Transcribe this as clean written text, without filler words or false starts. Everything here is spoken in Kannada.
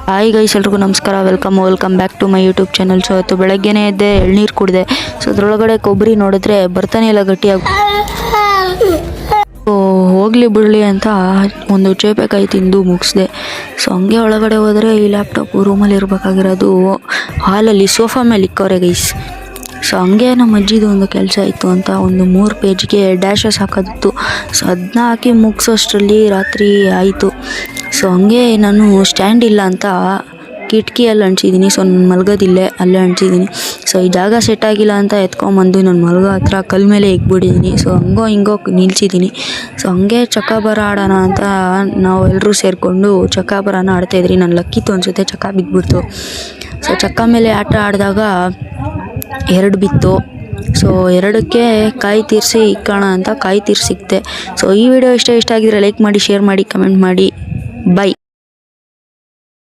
ಹಾಯ್ ಗೈಸ್, ಎಲ್ರಿಗೂ ನಮಸ್ಕಾರ. Welcome back to my YouTube channel. So ಇವತ್ತು ಬೆಳಗ್ಗೆನೇ ಎದ್ದೆ, ಎಳ್ನೀರು ಕುಡಿದೆ. ಸೊ ಅದ್ರೊಳಗಡೆ ಕೊಬ್ಬರಿ ನೋಡಿದ್ರೆ ಬರ್ತಾನೆ ಇಲ್ಲ, ಗಟ್ಟಿಯಾಗಿ. ಹೋಗ್ಲಿ ಬಿಡಲಿ ಅಂತ ಒಂದು ಚೇಪೆಕಾಯಿ ತಿಂದು ಮುಗಿಸ್ದೆ. ಸೊ ಹಂಗೆ ಒಳಗಡೆ ಹೋದರೆ ಈ ಲ್ಯಾಪ್ಟಾಪು ರೂಮಲ್ಲಿ ಇರಬೇಕಾಗಿರೋದು ಹಾಲಲ್ಲಿ ಸೋಫಾ ಮೇಲೆ ಇಕ್ಕವ್ರೆ ಗೈಸ್. ಸೊ ಹಂಗೆ ನಮ್ಮ ಅಜ್ಜಿದು ಒಂದು ಕೆಲಸ ಇತ್ತು ಅಂತ ಒಂದು 3 ಪೇಜ್ಗೆ ಡ್ಯಾಶಸ್ ಹಾಕೋದಿತ್ತು. ಸೊ ಅದನ್ನ ಹಾಕಿ ಮುಗಿಸೋಷ್ಟರಲ್ಲಿ ರಾತ್ರಿ ಆಯಿತು. ಸೊ ಹಂಗೆ ನಾನು ಸ್ಟ್ಯಾಂಡ್ ಇಲ್ಲ ಅಂತ ಕಿಟಕಿಯಲ್ಲಿ ಅಂಟಿಸಿದ್ದೀನಿ. ಸೊ ನಾನು ಮಲಗೋದಿಲ್ಲೇ ಅಲ್ಲೇ ಅಂಟಿಸಿದ್ದೀನಿ. ಸೊ ಈ ಜಾಗ ಸೆಟ್ ಆಗಿಲ್ಲ ಅಂತ ಎತ್ಕೊಂಬಂದು ನಾನು ಮಲಗೋ ಹತ್ರ ಕಲ್ ಮೇಲೆ ಇಕ್ಬಿಟ್ಟಿದ್ದೀನಿ. ಸೊ ಹಂಗೋ ಹಿಂಗೋ ನಿಲ್ಸಿದ್ದೀನಿ. ಸೊ ಹಂಗೆ ಚಕ್ಕಾಬರ ಆಡೋಣ ಅಂತ ನಾವು ಎಲ್ಲರೂ ಸೇರಿಕೊಂಡು ಚಕ್ಕಾಬರನ ಆಡ್ತಾಯಿದ್ರಿ. ನಾನು ಲಕ್ಕಿತ್ತು ಅನಿಸುತ್ತೆ, ಚಕ್ಕ ಬಿದ್ದುಬಿಡ್ತು. ಸೊ ಚಕ್ಕ ಮೇಲೆ ಆಟ ಆಡಿದಾಗ 2 ಬಿತ್ತು. ಸೊ 2ಕ್ಕೆ ಕಾಯಿ ತೀರಿಸಿ ಇಕ್ಕೋಣ ಅಂತ ಕಾಯಿ ತೀರಿಸಿಕ್ತೆ. ಸೊ ಈ ವಿಡಿಯೋ ಇಷ್ಟ ಆಗಿದ್ರೆ ಲೈಕ್ ಮಾಡಿ, ಶೇರ್ ಮಾಡಿ, ಕಮೆಂಟ್ ಮಾಡಿ. ಬೈ.